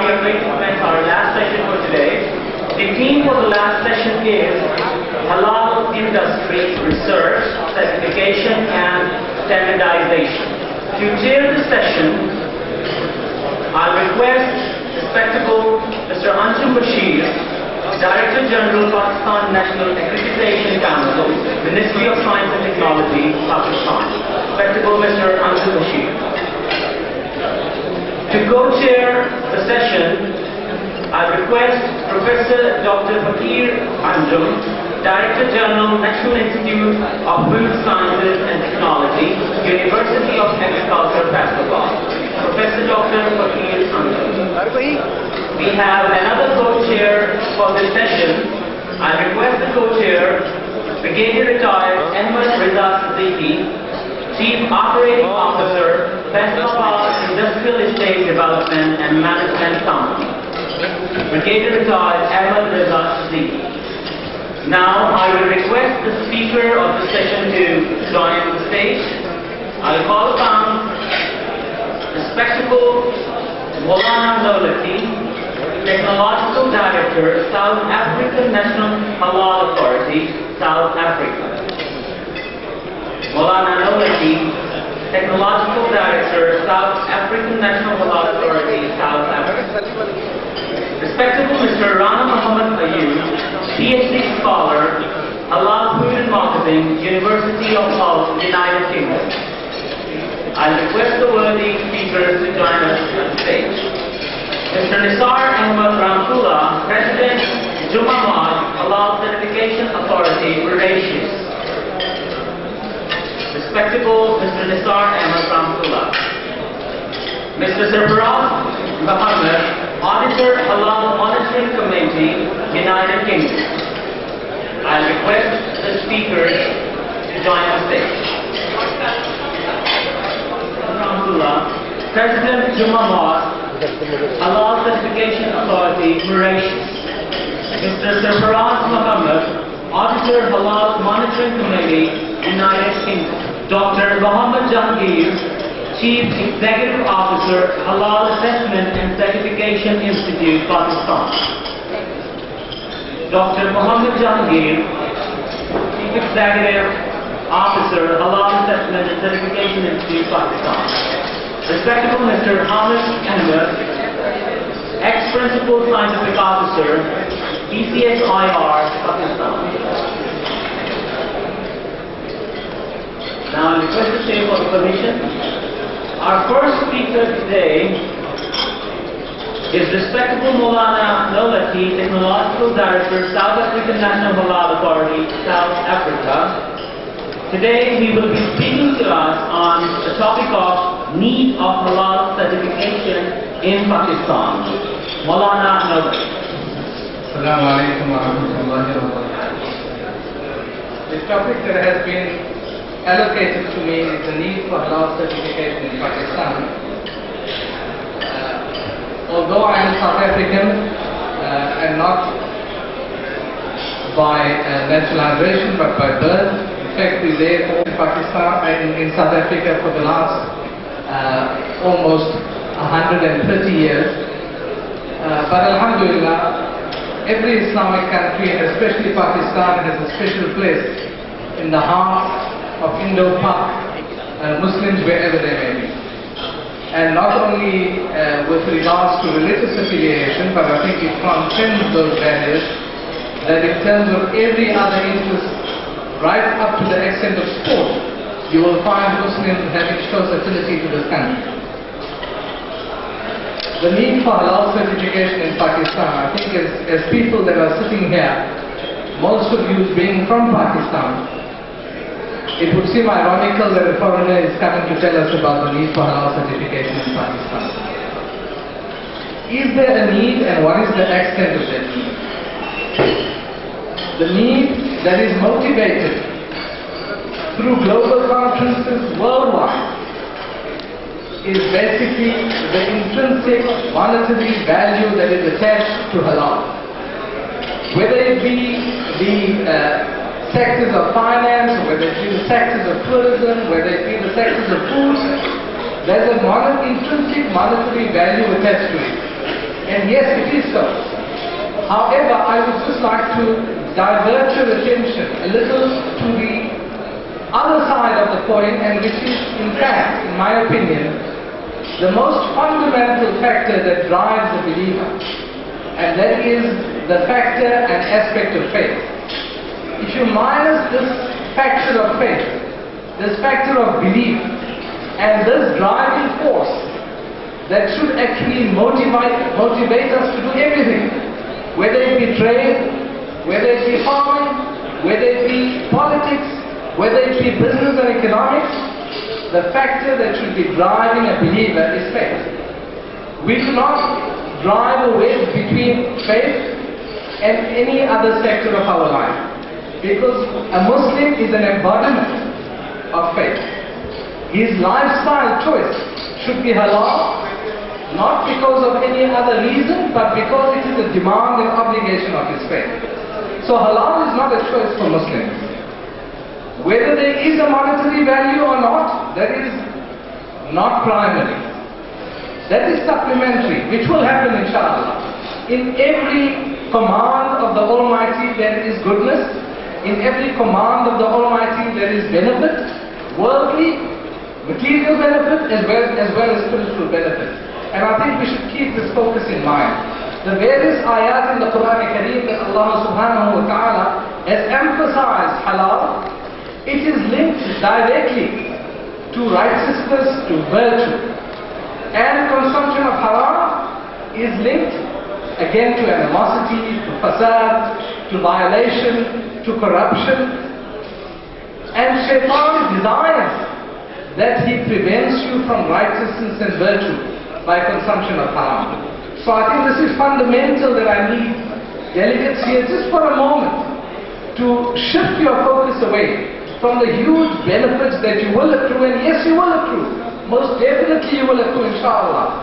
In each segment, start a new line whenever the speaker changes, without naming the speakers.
we are going to commence our last session for today. The theme for the last session is Halal Industry Research, Certification and Standardization. To chair the session, I request respectable Mr. Anshum Bashir, Director General, Pakistan National Accreditation Council, Ministry of Science and Technology, Pakistan. Respectable Mr. Anshum Bashir. To co-chair the session, I request Professor Dr. Fakir Anjum, Director General, National Institute of Food Sciences and Technology, University of Agriculture, Hyderabad. Professor Dr. Fakir Anjum. We have another co-chair for this session. I request the co-chair, Brigadier Retired Ahmed Reza Siddiqui, Chief Operating Officer, Hyderabad Industrial Estate Development and Management Company. Brigadier Retired Ahmed Reza Siddiqui. Now I will request the speaker of the session to join the stage. I will call upon respectable Maulana Nolati, Technological Director, South African National Halal Authority, South Africa. Maulana Nolati, Technological Director, South African National Halal Authority, South Africa. Respectable Mr. Rana Muhammad Ayub, PhD Scholar, Halal Food and Marketing, University of Hull, United Kingdom. I request the worthy speakers to join us on stage. Mr. Nisar Ahmed Ramtullah, President, Jumamad Halal Certification Authority, Mauritius. Respectable Mr. Nisar Ahmed Ramtullah. Mr. Sarfaraz Muhammad, Auditor Halal Monitoring Committee, United Kingdom. I request the speakers to join the stage. Ramtullah, President Jumamad Halal Certification Authority, Mauritius. Mr. Sarfaraz Muhammad, Auditor Halal Monitoring Committee, United Kingdom. Dr. Muhammad Jahangir, Chief Executive Officer, Halal Assessment and Certification Institute, Pakistan. Dr. Muhammad Jahangir, Chief Executive Officer, Halal Assessment and Certification Institute, Pakistan. Respectable Mr. Hamid Ahmed, Ex-Principal Scientific Officer, ECSIR, Pakistan. Now I request the chair for the permission. Our first speaker today is respectable Maulana Nolati, Technological Director, South African National Halal Authority, South Africa. Today he will be speaking to us on the topic of need of halal certification in Pakistan. Maulana Nolati.
Assalamu alaikum wa rahmatullahi wa barakatuh. The topic that has been allocated to me is the need for halal certification in Pakistan. Although I am South African and not by naturalization but by birth, in fact, we live in Pakistan and in South Africa for the last almost 130 years. But Alhamdulillah, every Islamic country, and especially Pakistan, has a special place in the heart of Indo-Pak Muslims wherever they may be. And not only with regards to religious affiliation, but I think it transcends those barriers, that in terms of every other interest, right up to the extent of sport, you will find Muslims having close affinity to this country. The need for halal certification in Pakistan, I think as people that are sitting here, most of you being from Pakistan, it would seem ironical that a foreigner is coming to tell us about the need for halal certification in Pakistan. Is there a need, and what is the extent of that need? The need that is motivated through global conferences worldwide is basically the intrinsic monetary value that is attached to halal. Whether it be the sectors of finance, whether it be the sectors of tourism, whether it be the sectors of food, there's a intrinsic monetary value attached to it. And yes, it is so. However, I would just like to divert your attention a little to the other side of the coin, and which is, in fact, in my opinion, the most fundamental factor that drives a believer, and that is the factor and aspect of faith. If you minus this factor of faith, this factor of belief, and this driving force that should actually motivate us to do everything, whether it be trade, whether it be farming, whether it be politics, whether it be business and economics, the factor that should be driving a believer is faith. We do not drive a wedge between faith and any other sector of our life, because a Muslim is an embodiment of faith. His lifestyle choice should be halal, not because of any other reason, but because it is a demand and obligation of his faith. So halal is not a choice for Muslims. Whether there is a monetary value or not, that is not primary. That is supplementary, which will happen inshallah. In every command of the Almighty there is goodness. In every command of the Almighty there is benefit, worldly, material benefit as well as spiritual benefit. And I think we should keep this focus in mind. The various ayat in the Quran Kareem that Allah subhanahu wa ta'ala has emphasized halal, it is linked directly to righteousness, to virtue. And consumption of haram is linked again to animosity, to fasad, to violation, to corruption. And shaitan desires that he prevents you from righteousness and virtue by consumption of haram. So I think this is fundamental, that I need delegates here just for a moment to shift your focus away from the huge benefits that you will accrue, and yes, you will accrue. Most definitely you will accrue, inshallah.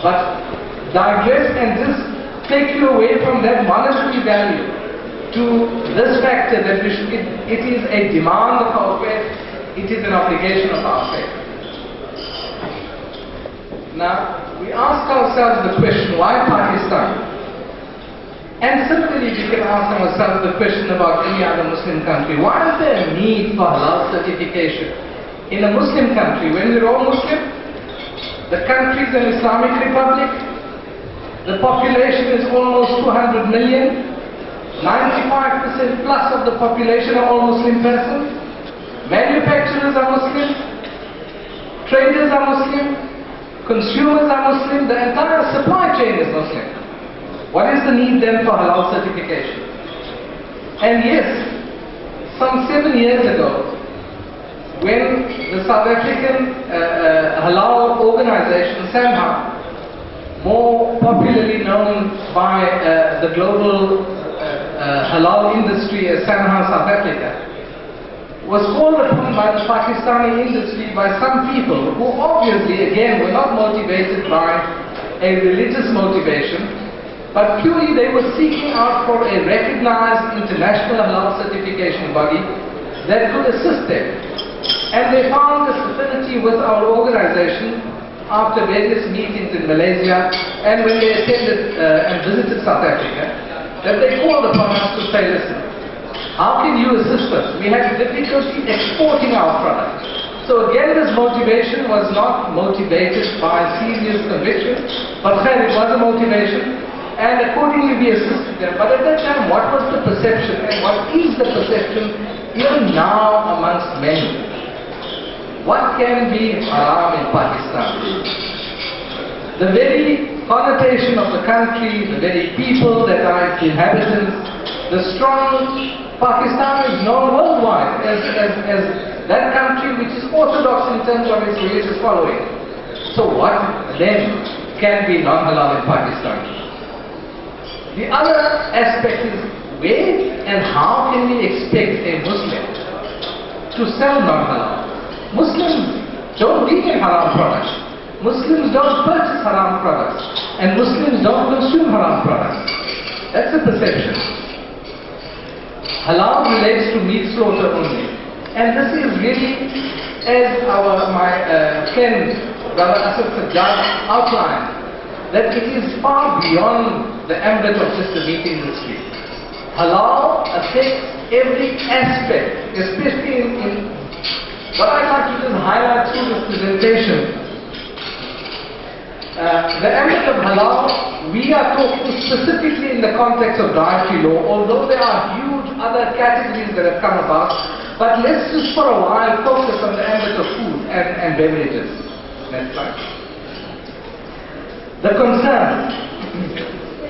But digress and just take you away from that monetary value to this factor that it is a demand of our faith, it is an obligation of our faith. Now, we ask ourselves the question, why Pakistan? And similarly, we can ask ourselves the question about any other Muslim country. Why is there a need for halal certification? In a Muslim country, when we're all Muslim, the country is an Islamic republic, the population is almost 200 million, 95% plus of the population are all Muslim persons, manufacturers are Muslim, traders are Muslim, consumers are Muslim, the entire supply chain is Muslim. What is the need then for halal certification? And yes, some 7 years ago, when the South African halal organization, SANHA, more popularly known by the global halal industry as SANHA South Africa, was called upon by the Pakistani industry by some people who obviously, again, were not motivated by a religious motivation, but purely they were seeking out for a recognized international halal certification body that could assist them. And they found this affinity with our organization after various meetings in Malaysia, and when they attended and visited South Africa, that they called upon us to say, listen, how can you assist us? We had difficulty exporting our product. So again, this motivation was not motivated by serious conviction, but it was a motivation, and accordingly we assisted them. But at that time, what was the perception, and what is the perception even now amongst many? What can be haram in Pakistan? The very connotation of the country, the very people that are its inhabitants, the strong Pakistan is known worldwide as that country which is orthodox in terms of its religious following. So what then can be non-halal in Pakistan? The other aspect is where and how can we expect a Muslim to sell non-halal? Muslims don't deal in haram products. Muslims don't purchase haram products. And Muslims don't consume haram products. That's a perception. Halal relates to meat slaughter only. And this is really, as my friend, Brother Asad Sajjad outlined, that it is far beyond the ambit of just the meat industry. Halal affects every aspect, especially in what I'd like to just highlight through this presentation. The ambit of halal, we are talking specifically in the context of dietary law, although there are huge other categories that have come about, but let's just for a while focus on the ambit of food and beverages. Next slide. The concern.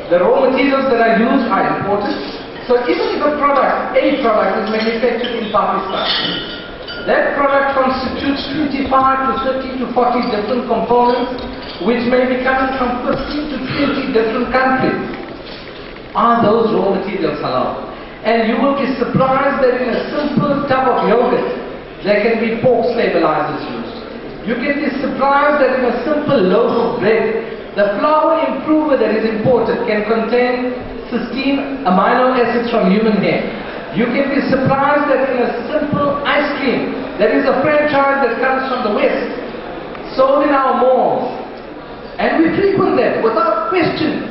The raw materials that are used are imported. So even if a product is manufactured in Pakistan, that product constitutes 25 to 30 to 40 different components which may be coming from 15 to 20 different countries. Are those raw materials halal? And you will be surprised that in a simple tub of yogurt, there can be pork stabilizers used. You can be surprised that in a simple loaf of bread, the flour improver that is imported can contain cysteine amino acids from human hair. You can be surprised that in a simple ice cream, there is a franchise that comes from the West, sold in our malls, and we frequent them without question.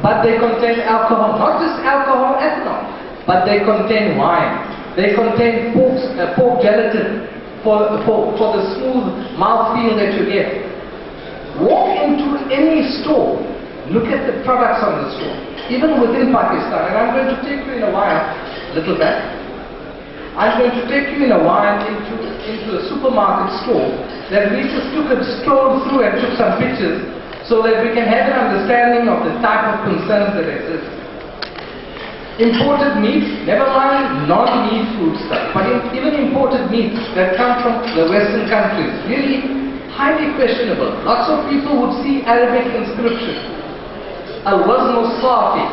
But they contain alcohol, not just alcohol, ethanol, but they contain wine. They contain pork gelatin for the smooth mouthfeel that you get. Walk into any store, look at the products on the store, even within Pakistan, and I'm going to take you in a while, little back. I'm going to take you in a while into a supermarket store that we just strolled through and took some pictures so that we can have an understanding of the type of concerns that exist. Imported meat, never mind non-meat food stuff, but even imported meat that come from the Western countries, really highly questionable. Lots of people would see Arabic inscription, al-wazn al-safi,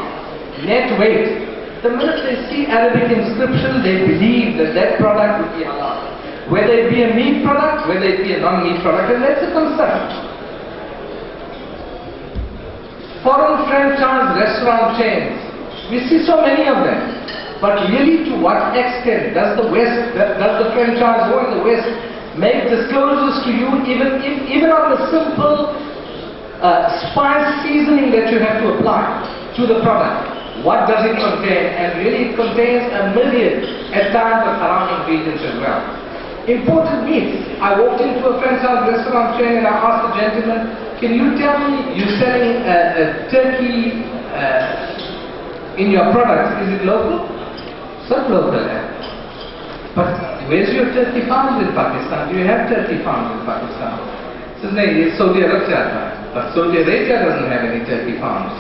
net weight. The minute they see Arabic inscription, they believe that that product would be halal. Whether it be a meat product, whether it be a non-meat product, and that's a concern. Foreign franchise restaurant chains, we see so many of them. But really, to what extent does the franchisor in the West make disclosures to you, even on the simple spice seasoning that you have to apply to the product? What does it contain? And really it contains a myriad at times of haram ingredients as well. Imported meats. I walked into a franchise restaurant chain and I asked the gentleman, can you tell me, you're selling turkey in your products, is it local? It's not local. But where's your turkey farms in Pakistan? Do you have turkey farms in Pakistan? He says, no, it's Saudi Arabia. But Saudi Arabia doesn't have any turkey farms.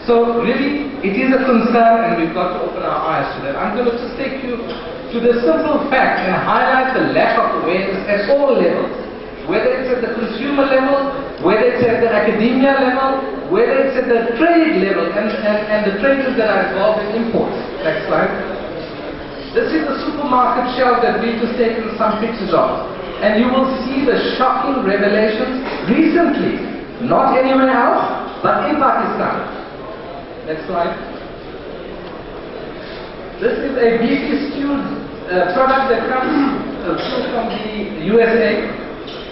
So really, it is a concern and we've got to open our eyes to that. I'm going to just take you to the simple fact and highlight the lack of awareness at all levels. Whether it's at the consumer level, whether it's at the academia level, whether it's at the trade level and the traders that are involved in imports. Next slide. This is the supermarket shelf that we've just taken some pictures of. And you will see the shocking revelations recently, not anywhere else, but in Pakistan. Next slide. This is a beefy stewed product that comes through from the USA.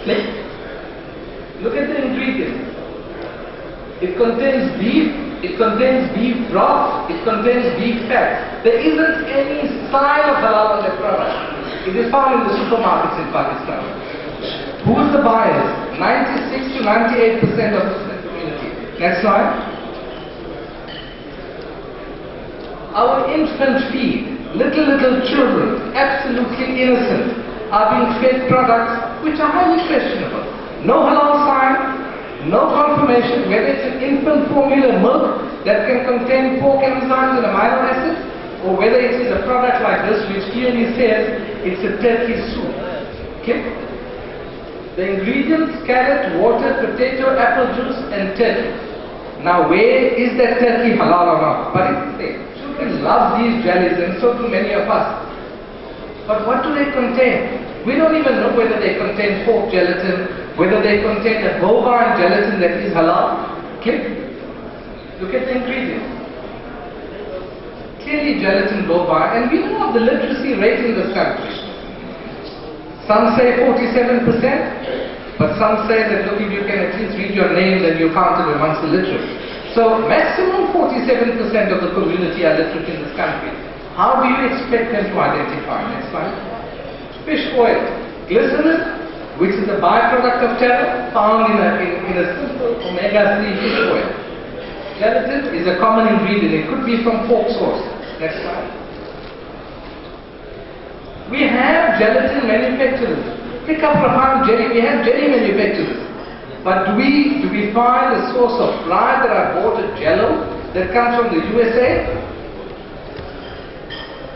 Click. Look at the ingredients. It contains beef broth, it contains beef fat. There isn't any sign of halal on the product. It is found in the supermarkets in Pakistan. Who's the buyers? 96 to 98% of the Muslim community. Next slide. Our infant feed, little children, absolutely innocent, are being fed products which are highly questionable. No halal sign, no confirmation whether it's an infant formula milk that can contain pork enzymes and amino acids, or whether it is a product like this which clearly says it's a turkey soup. Okay? The ingredients: carrot, water, potato, apple juice and turkey. Now where is that turkey halal or not? But it's there. Children love these jellies and so do many of us. But what do they contain? We don't even know whether they contain pork gelatin, whether they contain a bovine gelatin that is halal. Click. Look at the ingredients. Clearly gelatin bovine, and we know the literacy rate in this country. Some say 47%, But some say that, look, if you can at least read your name, then you're counted amongst the literate. So maximum 47% of the community are literate in this country. How do you expect them to identify? Next slide. Fish oil. Glycerin, which is a byproduct of tallow, found in a simple omega-3 fish oil. Gelatin is a common ingredient. It could be from pork sauce. Next slide. We have gelatin manufacturers. Pick up a farm jelly. We have jelly manufacturers. But do we find a source of flour that I bought a jello that comes from the USA?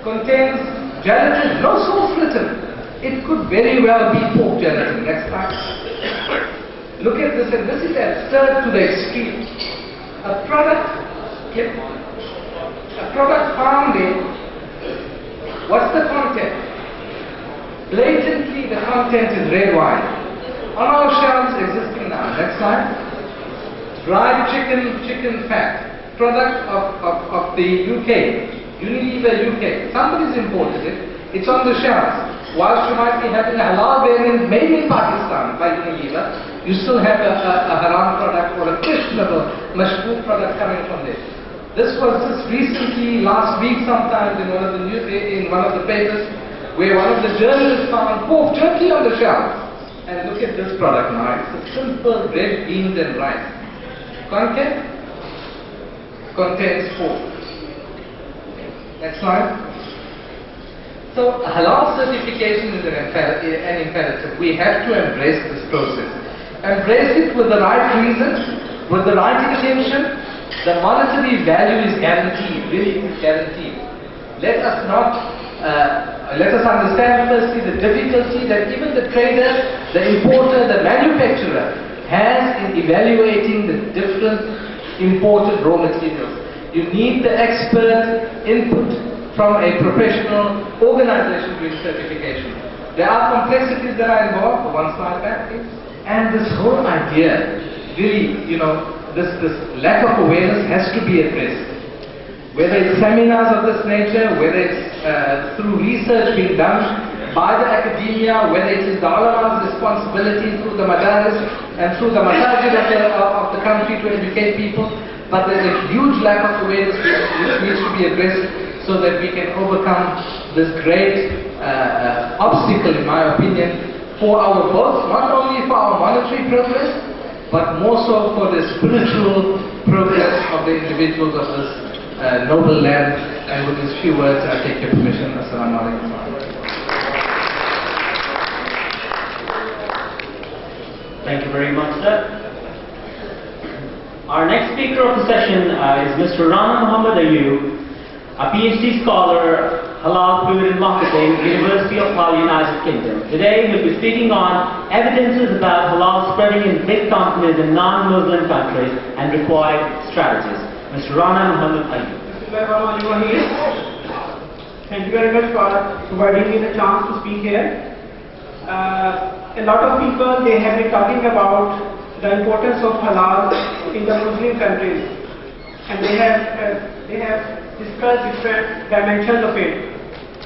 Contains gelatin, no source written. It could very well be pork gelatin. Next slide. Look at this, and this is absurd to the extreme. A product found in, what's the content? Blatantly the content is red wine. On our shelves existing now. Next slide. Dried chicken fat. Product of the UK. Unilever UK. Somebody's imported it. It's on the shelves. Whilst you might be having a halal variant made in Pakistan by Unilever, you still have a haram product or a questionable mashkook product coming from there. This was just recently, last week sometime, in one of the papers, where one of the journalists found pork jerky on the shelf. And look at this product now. It's a simple red beans and rice. Content? Contains pork. Next slide. So halal certification is an imperative. We have to embrace this process. Embrace it with the right reason, with the right intention. The monetary value is guaranteed, really is guaranteed. Let us understand firstly the difficulty that even the trader, the importer, the manufacturer has in evaluating the different imported raw materials. You need the expert input from a professional organization doing certification. There are complexities that are involved. One slide back, please. And this whole idea, really, this lack of awareness has to be addressed. Whether it's seminars of this nature, whether it's through research being done by the academia, whether it is the ulama's responsibility through the madaris and through the masajid of the country to educate people. But there's a huge lack of awareness which needs to be addressed, so that we can overcome this great obstacle, in my opinion, for our both, not only for our monetary progress, but more so for the spiritual progress of the individuals of this noble land. And with these few words, I take your permission. Assalamu alaikum.
Thank you very much, sir. Our next speaker of the session is Mr. Rana Muhammad Ayub, a PhD scholar, Halal Food and Marketing, University of Hull, United Kingdom. Today he'll be speaking on evidences about halal spreading in big companies in non-Muslim countries and required strategies. Mr. Rana Muhammad Ayub.
Thank you very much for providing me the chance to speak here. A lot of people, they have been talking about the importance of halal in the Muslim countries, and they have discuss different dimensions of it.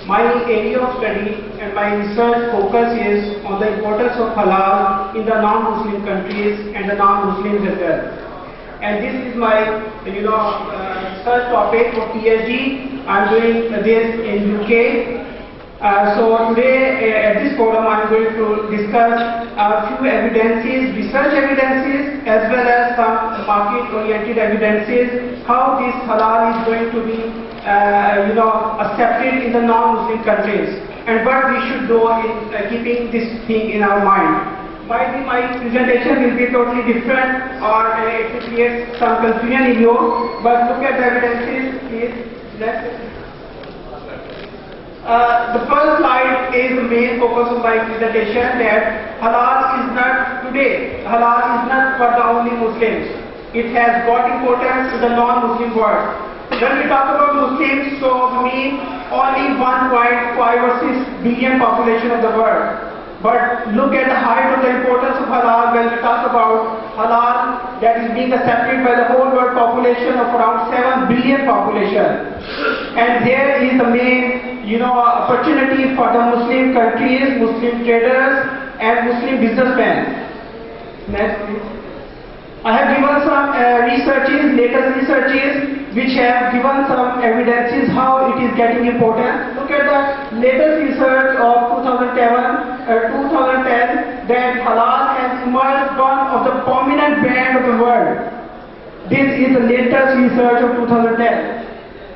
My area of study and my research focus is on the importance of halal in the non-Muslim countries and the non-Muslims as well. And this is my research topic for PhD. I'm doing this in UK. So today at this forum I'm going to discuss a few evidences, research evidences, as well as some market-oriented evidences, how this halal is going to be accepted in the non-Muslim countries, and what we should do in keeping this thing in our mind. Might be my presentation will be totally different, or it will create some confusion in you, but look at the evidences, please. The first slide is the main focus of my presentation, that halal is not today, halal is not for the only Muslims. It has got importance to the non-Muslim world. When we talk about Muslims, so we mean only 1.5 or 6 billion population of the world. But look at the height of the importance of halal when we talk about halal that is being accepted by the whole world population of around 7 billion population. And there is the main opportunity for the Muslim countries, Muslim traders and Muslim businessmen. Next, please. I have given some latest researches, which have given some evidences how it is getting important. Look at the latest research of 2010 that halal has emerged one of the prominent brand of the world. This is the latest research of 2010.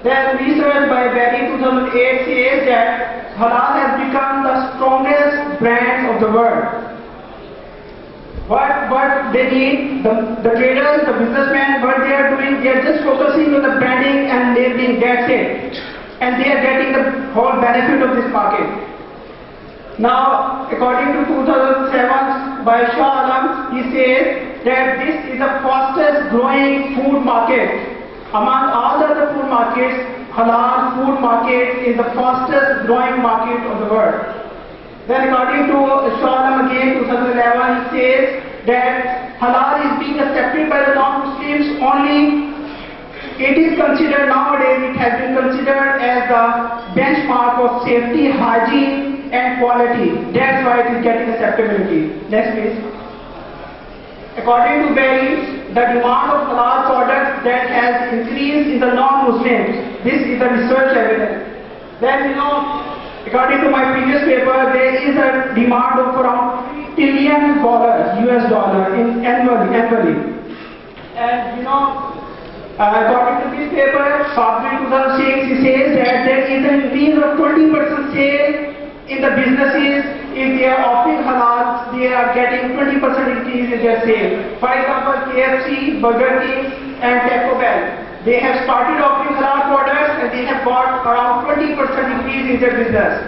Then research by Berry 2008 says that halal has become the strongest brand of the world. What they need, the traders, the businessmen, what they are doing, they are just focusing on the branding and labeling, that's it. And they are getting the whole benefit of this market. Now, according to 2007 by Shah Alam, he says that this is the fastest growing food market. Among all the other food markets, halal food market is the fastest growing market of the world. Then according to Shah again 2011, he says that halal is being accepted by the non-Muslims only. It is considered nowadays, it has been considered as the benchmark of safety, hygiene and quality. That's why it is getting acceptability. Next please. According to Berry, the demand of halal products that has increased in the non-Muslims. This is the research evidence. Then according to my previous paper, there is a demand of around $3 trillion US dollar annually. And according to this paper, February 2006, he says that there is an increase of 20% sale in the businesses. If they are offering halal, they are getting 20% increase in their sale. For example, KFC, Burger King and Taco Bell. They have started offering halal products and they have got around 20% increase in their business.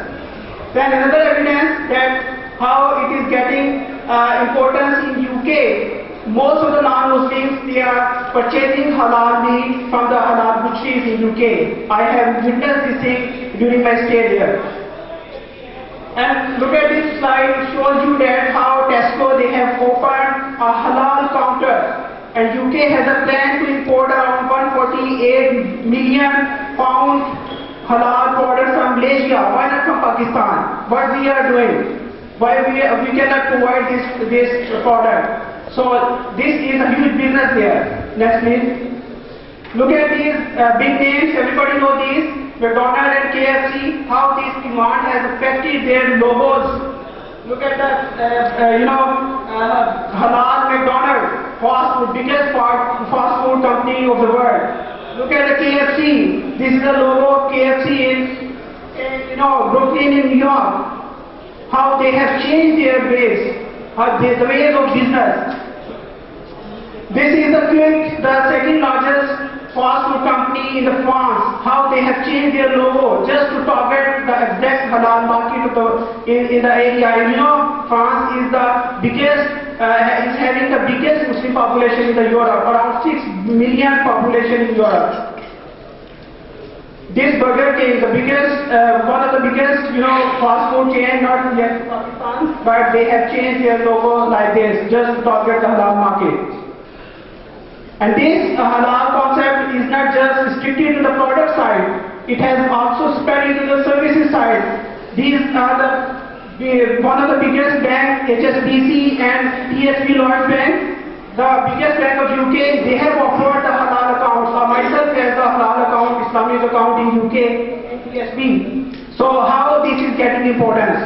Then another evidence that how it is getting importance in UK. Most of the non-Muslims, they are purchasing halal meat from the halal butcheries in UK. I have witnessed this thing during my stay there. And look at this slide, it shows you that how Tesco, they have opened a halal counter. And UK has a plan to import around 148 million pounds halal products from Malaysia. Why not from Pakistan? What we are doing? Why we cannot provide this product? So this is a huge business here. Next please. Look at these big names. Everybody know these. McDonald's and KFC. How this demand has affected their logos. Look at the halal McDonald's, biggest fast food company of the world. Look at the KFC. This is the logo of KFC in Brooklyn in New York. How they have changed their ways, the ways of business. This is the second largest fast food company in France. How they have changed their logo just to target the exact halal market in the area. France is the biggest, is having the biggest Muslim population in Europe, around 6 million population in Europe. This Burger King, the biggest, one of the biggest, fast food chain, not yet in Pakistan, but they have changed their logo like this, just to target the halal market. And this halal concept is not just restricted to the product side, it has also spread into the services side. These are one of the biggest banks, HSBC and TSB Lloyds Bank, the biggest bank of UK, they have offered the halal accounts. Myself has the halal account, Islamic account in UK and TSB. So how this is getting importance?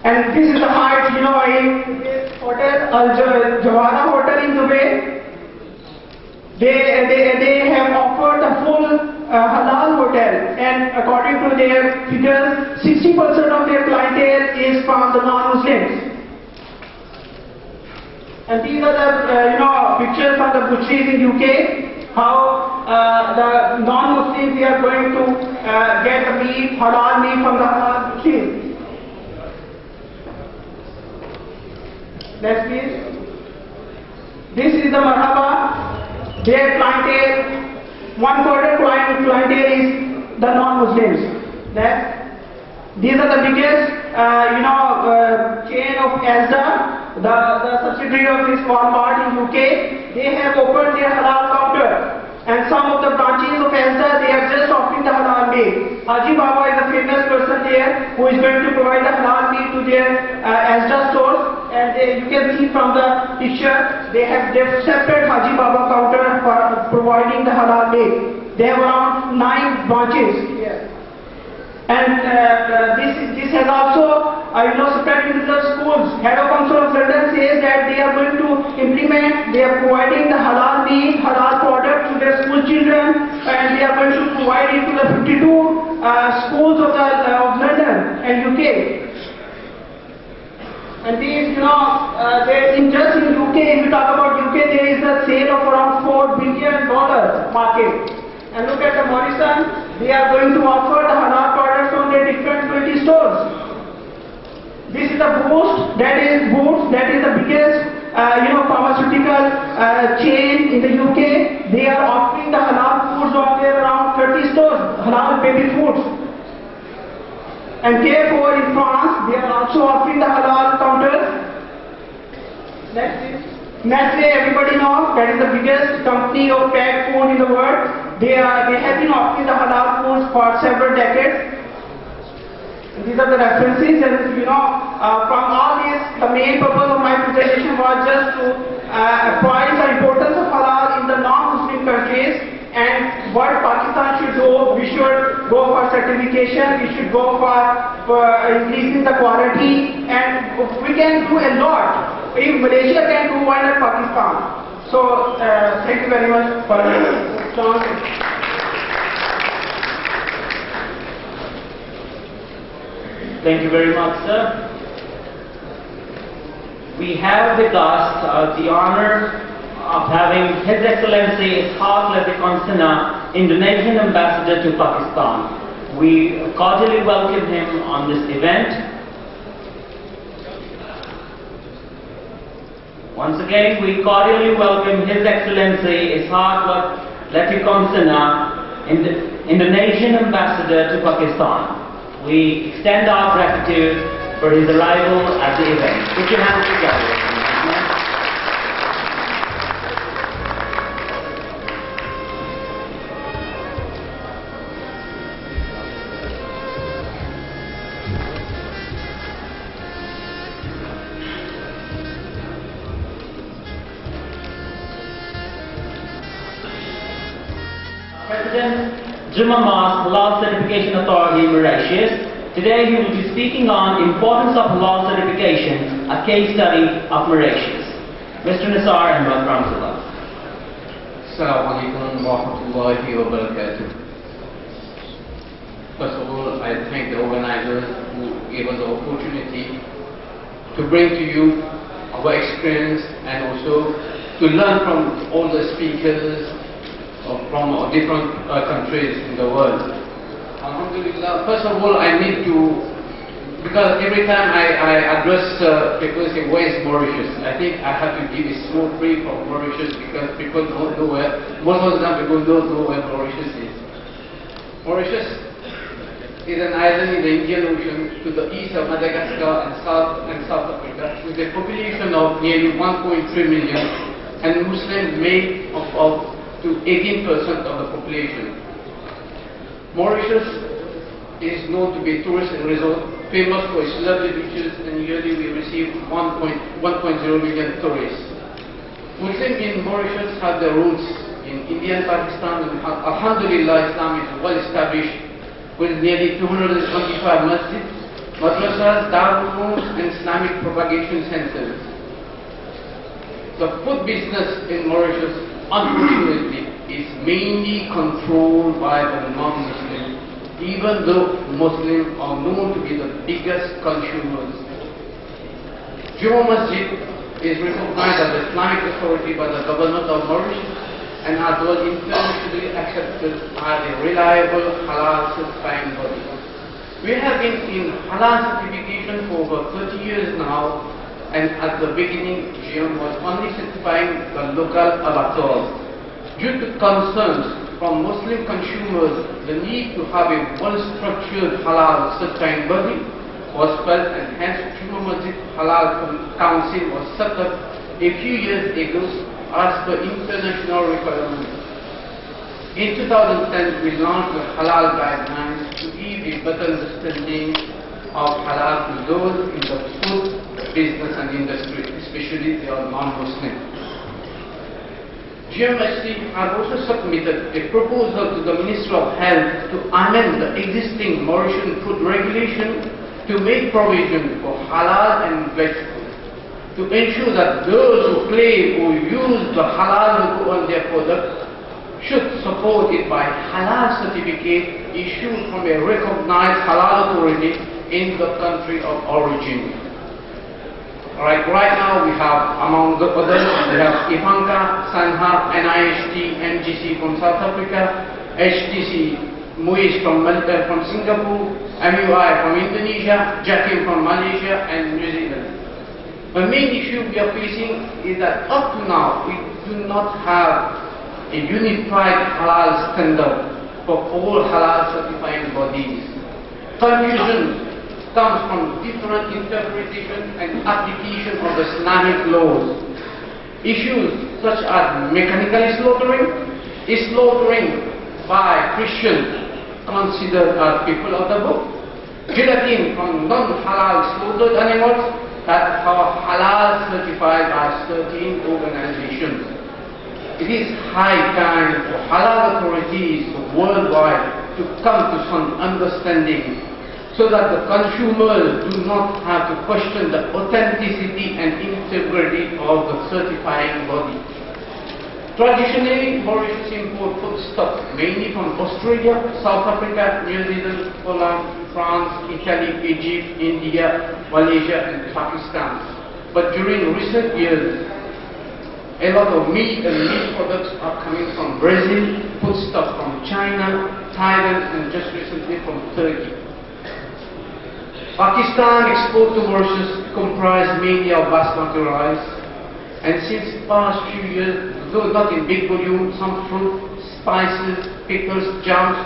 And this is the height, in this hotel, Al-Jawara Hotel in Dubai. They have offered a full halal hotel, and according to their figures, 60% of their clientele is from the non-Muslims. And these are the pictures from the butcheries in UK. How the non-Muslims, they are going to get the meat, halal meat from the halal butcheries. Next please. This is the Marhaba. Their clientele, 1/4 clientele is the non-Muslims. Next. These are the biggest, chain of Asda, the subsidiary of this Walmart in UK. They have opened their halal counter. And some of the branches of Asda, they are just offering the halal meat. Haji Baba is a famous person there who is going to provide the halal meat to their Asda stores. and you can see from the picture, they have separate Haji Baba counter for providing the halal meat. They have around 9 branches here. And this has also, spread into the schools. Head of Council of London says that they are going to implement, they are providing the halal meat, halal product to their school children, and they are going to provide it to the 52 schools of London and UK. And these, just in UK, if we talk about UK, there is a sale of around $4 billion market. And look at the Morrison, they are going to offer the halal products on their different 20 stores. This is the Boots, that is the biggest, pharmaceutical chain in the UK. They are offering the halal foods on their around 30 stores, halal baby foods. And Carrefour in France, they are also offering the halal counters. Next is Nestle, everybody knows, that is the biggest company of pet food in the world. They have been offering the halal foods for several decades. These are the references, and from all this, the main purpose of my presentation was just to apprise the importance of halal in the non-Muslim countries and what Pakistan should do. We should go for certification, we should go for increasing the quality, and we can do a lot. If Malaysia can do, why not Pakistan? So, thank you very much for the chance.
Thank you very much, sir. We have with us the honor of having His Excellency Ishaq Lazik Indonesian Ambassador to Pakistan. We cordially welcome him on this event. Once again, we cordially welcome His Excellency Ishaq Lazik Indonesian Ambassador to Pakistan. We extend our gratitude for his arrival at the event. Put your hands together. President Juma Mas Halal Certification Authority, Mauritius. Today he will be speaking on importance of halal certification, a case study of Mauritius. Mr. Nisar and Mr. Ramzullah.
Assalamu alaikum wa rahmatullahi wa barakatuh. First of all, I thank the organizers who gave us the opportunity to bring to you our experience and also to learn from all the speakers from different countries in the world. Alhamdulillah, first of all, I need to, because every time I address people say, where is Mauritius? I think I have to give a small brief of Mauritius because people don't know where, most of the time people don't know where Mauritius is. Mauritius is an island in the Indian Ocean to the east of Madagascar and South Africa with a population of nearly 1.3 million and Muslims make of to 18% of the population. Mauritius is known to be a tourist resort, famous for its lovely beaches, and yearly we receive 1.0 million tourists. Muslims in Mauritius have their roots in India and Pakistan, and Alhamdulillah, Islam is well established with nearly 225 masjids, madrasas, darul and Islamic propagation centers. The food business in Mauritius, unfortunately, is mainly controlled by the non-Muslims, even though Muslims are known to be the biggest consumers. Juma Masjid is recognized as the Islamic authority by the government of Mauritius and as well internationally accepted as a reliable halal certifying body. We have been in halal certification for over 30 years now, and at the beginning, GM was only certifying the local abattoirs. Due to concerns from Muslim consumers, the need to have a well-structured halal certifying body was felt, and hence Juma Masjid Halal Council was set up a few years ago as per international requirements. In 2010, we launched the Halal Guidelines to give a better understanding of halal to those in the food business and industry, especially the non-Muslim. GMSC has also submitted a proposal to the Ministry of Health to amend the existing Mauritian food regulation to make provision for halal and veg food, to ensure that those who claim or use the halal logo on their product should support it by halal certificate issued from a recognized halal authority in the country of origin. Right now we have, among the others, we have Ivanka, Sanha, NIHT, MGC from South Africa, HTC, Muiz from Singapore, MUI from Indonesia, Jakim from Malaysia and New Zealand. The main issue we are facing is that up to now we do not have a unified halal standard for all halal certifying bodies. Confusion comes from different interpretation and application of Islamic laws. Issues such as mechanical slaughtering by Christians considered as people of the book, gelatin from non-halal slaughtered animals that are halal certified by certain organizations. It is high time for halal authorities worldwide to come to some understanding so that the consumers do not have to question the authenticity and integrity of the certifying body. Traditionally, Mauritius import foodstuffs mainly from Australia, South Africa, New Zealand, Poland, France, Italy, Egypt, India, Malaysia and Pakistan. But during recent years, a lot of meat and meat products are coming from Brazil, foodstuff from China, Thailand and just recently from Turkey. Pakistan export to Mauritius comprise mainly of basmati rice, and since past few years, though not in big volume, some fruit, spices, pickles, jams,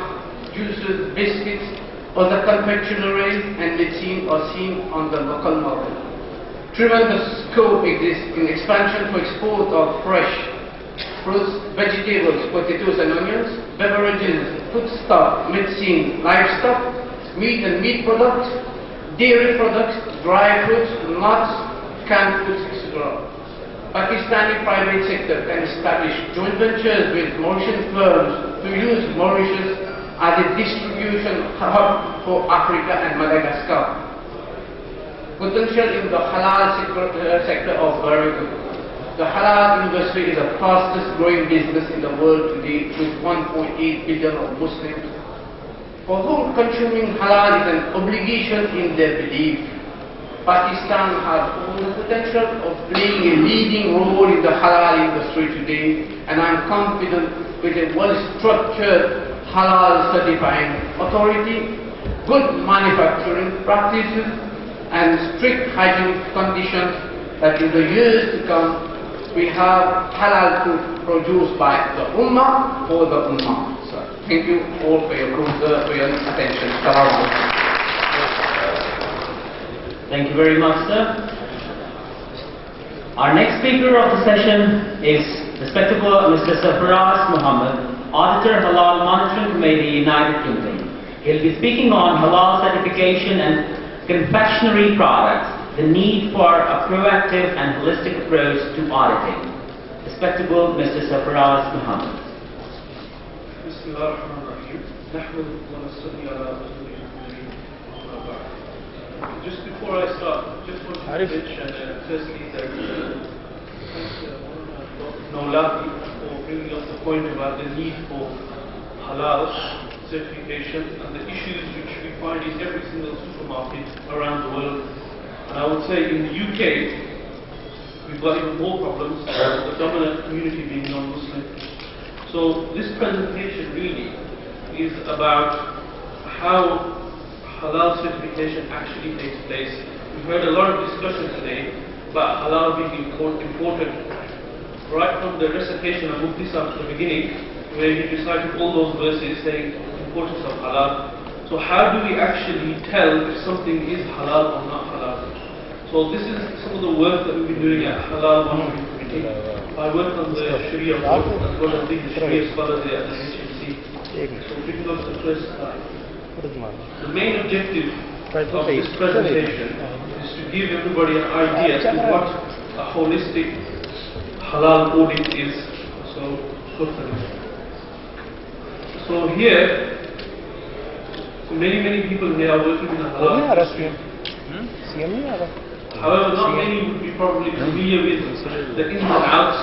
juices, biscuits, other confectioneries and medicine are seen on the local market. Tremendous scope exists in expansion for export of fresh fruits, vegetables, potatoes and onions, beverages, foodstuff, medicine, livestock, meat and meat products, dairy products, dry fruits, nuts, canned foods, etc. Pakistani private sector can establish joint ventures with Mauritian firms to use Mauritius as a distribution hub for Africa and Madagascar. Potential in the halal sector of very good. The halal industry is the fastest growing business in the world today with 1.8 billion of Muslims, for whom consuming halal is an obligation in their belief. Pakistan has all the potential of playing a leading role in the halal industry today, and I am confident with a well-structured halal certifying authority, good manufacturing practices, and strict hygiene conditions that in the years to come we have halal food produced by the Ummah for the Ummah. So, thank you all for your attention.
Thank you very much, sir. Our next speaker of the session is respectable Mr. Sarfaraz Muhammad, Auditor Halal Monitoring Committee, United Kingdom. He'll be speaking on halal certification and confectionery products, the need for a proactive and holistic approach to auditing. Respectable Mr. Sarfaraz Muhammad.
Just before I start, just want to mention firstly that Nolati for bringing up the point about the need for halal certification and the issues which we find in every single supermarket around the world. And I would say in the UK, we've got even more problems, the dominant community being non-Muslim. So this presentation really is about how halal certification actually takes place. We've heard a lot of discussion today about halal being important, right from the recitation of Muftisab at the beginning, where he recited all those verses saying the importance of halal. So how do we actually tell if something is halal or not halal? So this is some of the work that we've been doing at Halal Monitoring Committee. I work on the Sharia board as well as being the Sharia scholar there at the HMC. So we can go to the first slide. The main objective of this presentation is to give everybody an idea as to what a holistic halal audit is. So, go for it. So here, many people here are working in the halal industry. However, not many would be probably familiar with the ins and outs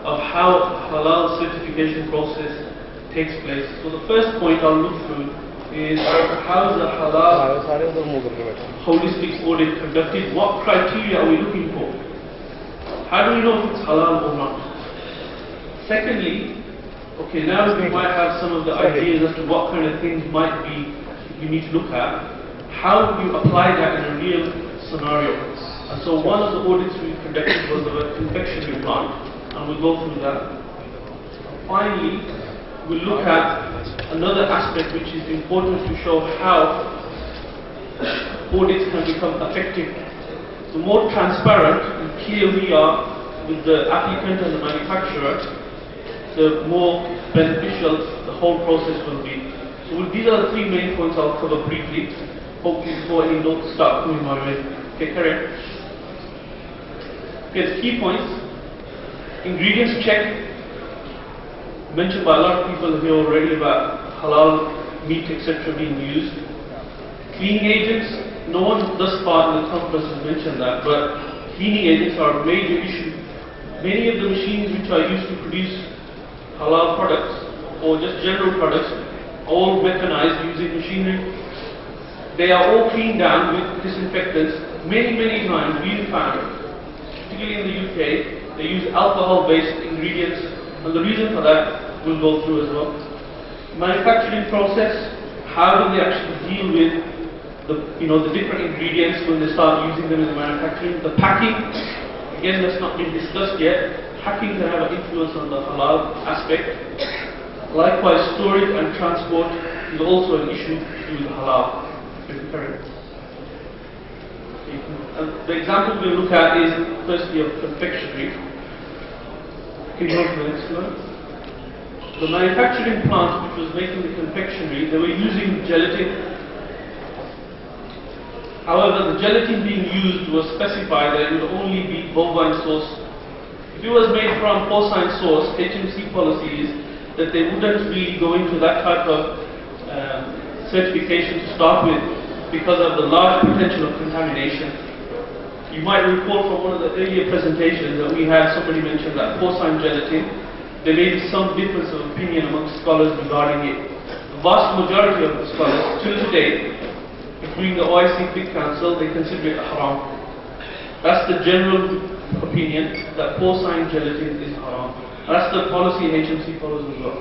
of how halal certification process takes place. So the first point I'll look through is how is the halal holistic audit conducted? What criteria are we looking for? How do we know if it's halal or not? Secondly, okay, now we might have some of the ideas as to what kind of things might be you need to look at. How do you apply that in a real scenario? And so one of the audits we conducted was of a confectionery plant, and we'll go through that. Finally, we'll look at another aspect which is important to show how audits can become effective. The more transparent and clear we are with the applicant and the manufacturer, the more beneficial the whole process will be. So these are the three main points I'll cover briefly, hopefully before any notes start coming my way. Okay, correct. Okay, the key points. Ingredients check. Mentioned by a lot of people here already about halal meat, etc. being used. Cleaning agents. No one thus far in the conference has mentioned that, but cleaning agents are a major issue. Many of the machines which are used to produce halal products or just general products, all mechanized using machinery. They are all cleaned down with disinfectants. Many times we found, particularly in the UK, they use alcohol-based ingredients, and the reason for that we'll go through as well. Manufacturing process, how do they actually deal with the different ingredients when they start using them in the manufacturing? The packing, again, that's not been discussed yet. Packing can have an influence on the halal aspect. Likewise, storage and transport is also an issue to do with halal. The example we'll look at is firstly of confectionery. Can you go to the next slide? The manufacturing plant which was making the confectionery, they were using gelatin. However, the gelatin being used was specified that it would only be bovine source. If it was made from porcine source, HMC policy is that they wouldn't really go into that type of certification to start with because of the large potential of contamination. You might recall from one of the earlier presentations that we had somebody mention that porcine gelatin, there may be some difference of opinion amongst scholars regarding it. The vast majority of the scholars, till today, including the OIC Fiqh Council, they consider it haram. That's the general opinion, that porcine gelatin is haram. That's the policy HMC follows as well.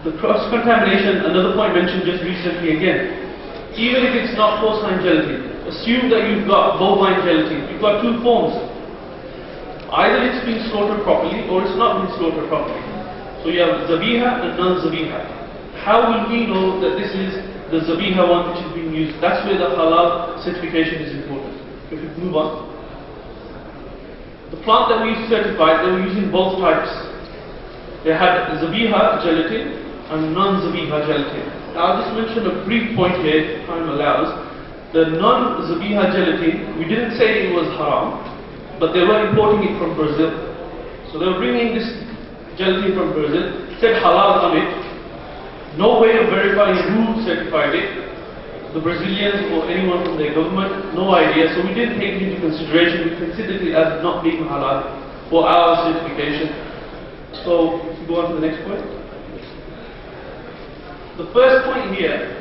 The cross-contamination, another point mentioned just recently again. Even if it's not porcine gelatin, assume that you've got bovine gelatin. You've got two forms. Either it's been slaughtered properly or it's not been slaughtered properly. So you have zabiha and non-zabiha. How will we know that this is the zabiha one which is being used? That's where the halal certification is important. If we move on. The plant that we certified, they were using both types. They had zabiha gelatin and non-zabiha gelatin. Now I'll just mention a brief point here, if time allows. The non-zabiha gelatin, we didn't say it was haram, but they were importing it from Brazil. So they were bringing this gelatin from Brazil, said halal on it. No way of verifying who certified it. The Brazilians or anyone from their government, no idea. So we didn't take it into consideration. We considered it as not being halal for our certification. So, if you go on to the next point. The first point here,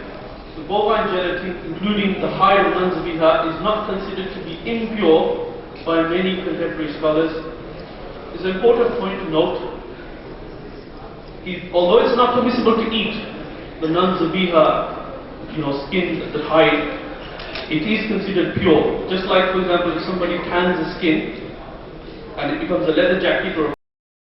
the bovine gelatin, including the high and non-zabiha, is not considered to be impure by many contemporary scholars. It's an important point to note. Although it's not permissible to eat the non-zabiha, skin, the hide, it is considered pure. Just like, for example, if somebody tans the skin and it becomes a leather jacket or a